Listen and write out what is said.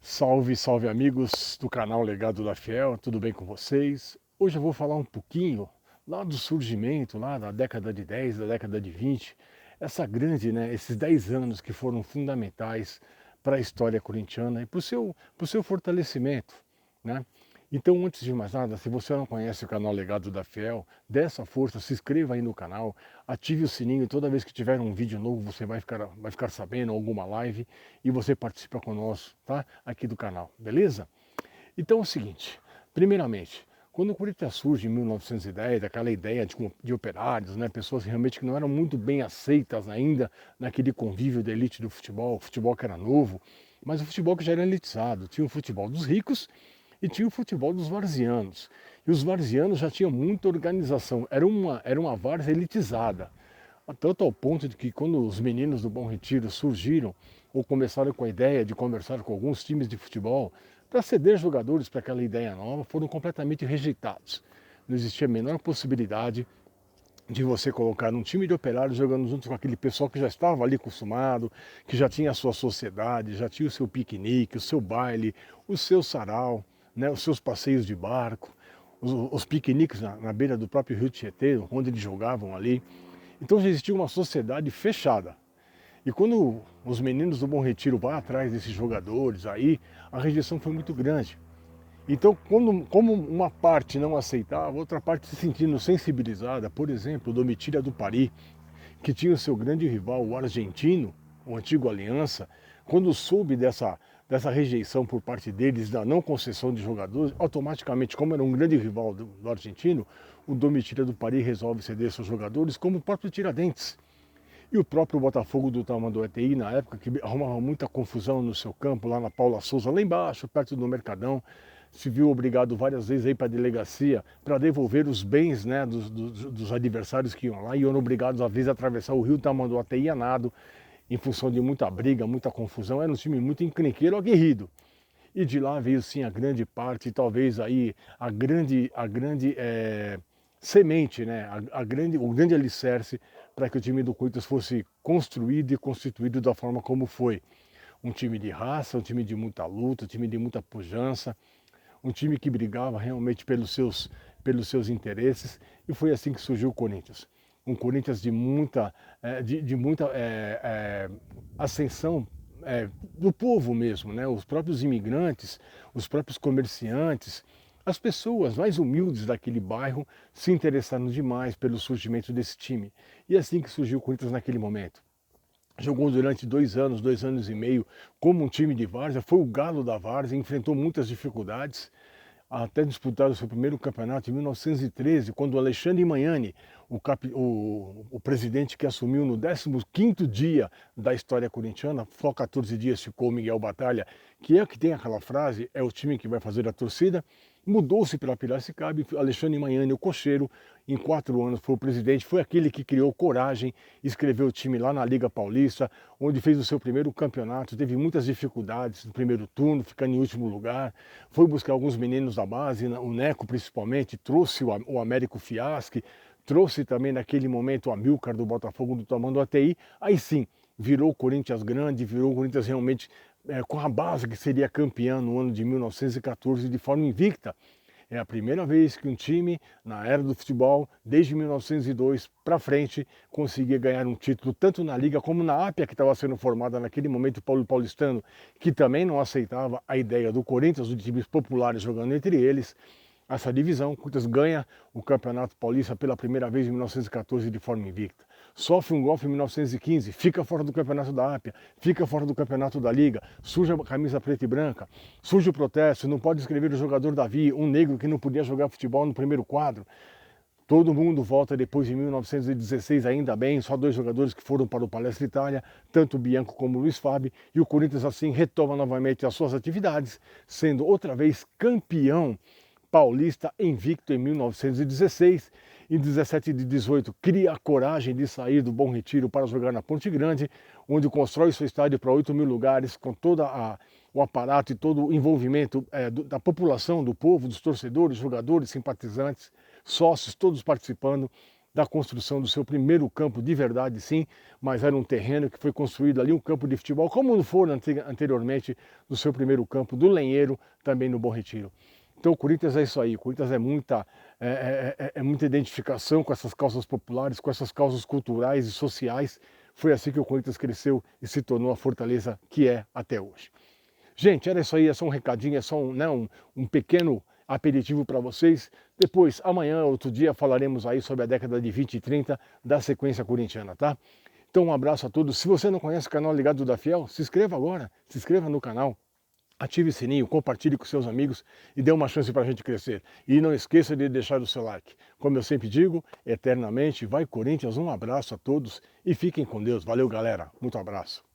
Salve, salve amigos do canal Legado da Fiel, tudo bem com vocês? Hoje eu vou falar um pouquinho lá do surgimento, lá da década de 10, da década de 20, essa grande, esses 10 anos que foram fundamentais para a história corintiana e para o seu fortalecimento, né? Então, antes de mais nada, se você não conhece o canal Legado da Fiel, dê essa força, se inscreva aí no canal, ative o sininho, toda vez que tiver um vídeo novo você vai ficar sabendo, alguma live, e você participa conosco, tá? Aqui do canal, beleza? Então é o seguinte, primeiramente, quando o Corinthians surge em 1910, aquela ideia de operários, né, pessoas realmente que não eram muito bem aceitas ainda naquele convívio da elite do futebol, o futebol que era novo, mas o futebol que já era elitizado, tinha o futebol dos ricos e tinha o futebol dos varzianos. E os varzianos já tinham muita organização, era uma várzea elitizada. Tanto ao ponto de que quando os meninos do Bom Retiro surgiram, ou começaram com a ideia de conversar com alguns times de futebol, para ceder jogadores para aquela ideia nova, foram completamente rejeitados. Não existia a menor possibilidade de você colocar um time de operários jogando junto com aquele pessoal que já estava ali acostumado, que já tinha a sua sociedade, já tinha o seu piquenique, o seu baile, o seu sarau, né, os seus passeios de barco, os piqueniques na beira do próprio Rio Tietê, onde eles jogavam ali. Então já existia uma sociedade fechada. E quando os meninos do Bom Retiro vão atrás desses jogadores aí, a rejeição foi muito grande. Então, como uma parte não aceitava, outra parte se sentindo sensibilizada, por exemplo, o Domitila do Pari, que tinha o seu grande rival, o argentino, o antigo Aliança, quando soube dessa rejeição por parte deles, da não concessão de jogadores, automaticamente, como era um grande rival do argentino, o Domitila do Pari resolve ceder seus jogadores, como o próprio Tiradentes. E o próprio Botafogo do Tamanduateí, na época, que arrumava muita confusão no seu campo, lá na Paula Souza, lá embaixo, perto do Mercadão, se viu obrigado várias vezes a ir para a delegacia para devolver os bens, né, dos adversários que iam lá, e eram obrigados, às vezes, a atravessar o rio Tamanduateí a nado, em função de muita briga, muita confusão. Era um time muito encrenqueiro, aguerrido. E de lá veio sim a grande parte, talvez aí a grande semente, né? O grande alicerce para que o time do Corinthians fosse construído e constituído da forma como foi. Um time de raça, um time de muita luta, um time de muita pujança, um time que brigava realmente pelos seus interesses, e foi assim que surgiu o Corinthians. Um Corinthians de muita ascensão do povo mesmo, né? Os próprios imigrantes, os próprios comerciantes, as pessoas mais humildes daquele bairro se interessaram demais pelo surgimento desse time. E é assim que surgiu o Corinthians naquele momento. Jogou durante 2 anos, 2 anos e meio, como um time de várzea, foi o galo da várzea, enfrentou muitas dificuldades, até disputar o seu primeiro campeonato em 1913, quando o Alexandre Magnani, o presidente que assumiu no 15º dia da história corintiana, só 14 dias ficou o Miguel Batalha, que é o que tem aquela frase, é o time que vai fazer a torcida, mudou-se para Piracicaba, e Alexandre Magnani, o cocheiro, em 4 anos foi o presidente, foi aquele que criou coragem, escreveu o time lá na Liga Paulista, onde fez o seu primeiro campeonato, teve muitas dificuldades no primeiro turno, ficando em último lugar, foi buscar alguns meninos da base, o Neco principalmente, trouxe o Américo Fiaschi, trouxe também naquele momento o Amilcar do Botafogo do Tamanduateí, aí sim, virou o Corinthians grande, virou o Corinthians realmente com a base que seria campeão no ano de 1914 de forma invicta. É a primeira vez que um time, na era do futebol, desde 1902 para frente, conseguia ganhar um título, tanto na Liga como na Ápia, que estava sendo formada naquele momento, o Paulo Paulistano, que também não aceitava a ideia do Corinthians, de times populares jogando entre eles. Essa divisão, o Corinthians ganha o Campeonato Paulista pela primeira vez em 1914 de forma invicta. Sofre um golpe em 1915, fica fora do Campeonato da Ápia, fica fora do Campeonato da Liga, surge a camisa preta e branca, surge o protesto, não pode escrever o jogador Davi, um negro que não podia jogar futebol no primeiro quadro. Todo mundo volta depois de 1916, ainda bem, só 2 jogadores que foram para o Palestra Itália, tanto o Bianco como o Luiz Fábio, e o Corinthians assim retoma novamente as suas atividades, sendo outra vez campeão paulista invicto em 1916. Em 17 de 18, cria a coragem de sair do Bom Retiro para jogar na Ponte Grande, onde constrói seu estádio para 8.000 lugares, com todo o aparato e todo o envolvimento da população, do povo, dos torcedores, jogadores, simpatizantes, sócios, todos participando. da construção do seu primeiro campo de verdade, sim, mas era um terreno que foi construído ali, um campo de futebol, como não foi anteriormente no seu primeiro campo do Lenheiro, também no Bom Retiro. Então o Corinthians é isso aí, o Corinthians é muita identificação com essas causas populares, com essas causas culturais e sociais. Foi assim que o Corinthians cresceu e se tornou a fortaleza que é até hoje. Gente, era isso aí, é só um recadinho, é só um pequeno aperitivo para vocês. Depois, amanhã, outro dia, falaremos aí sobre a década de 20 e 30 da sequência corintiana, tá? Então um abraço a todos. Se você não conhece o canal Ligado da Fiel, se inscreva agora, se inscreva no canal. Ative o sininho, compartilhe com seus amigos e dê uma chance para a gente crescer. E não esqueça de deixar o seu like. Como eu sempre digo, eternamente vai Corinthians, um abraço a todos e fiquem com Deus. Valeu, galera. Muito abraço.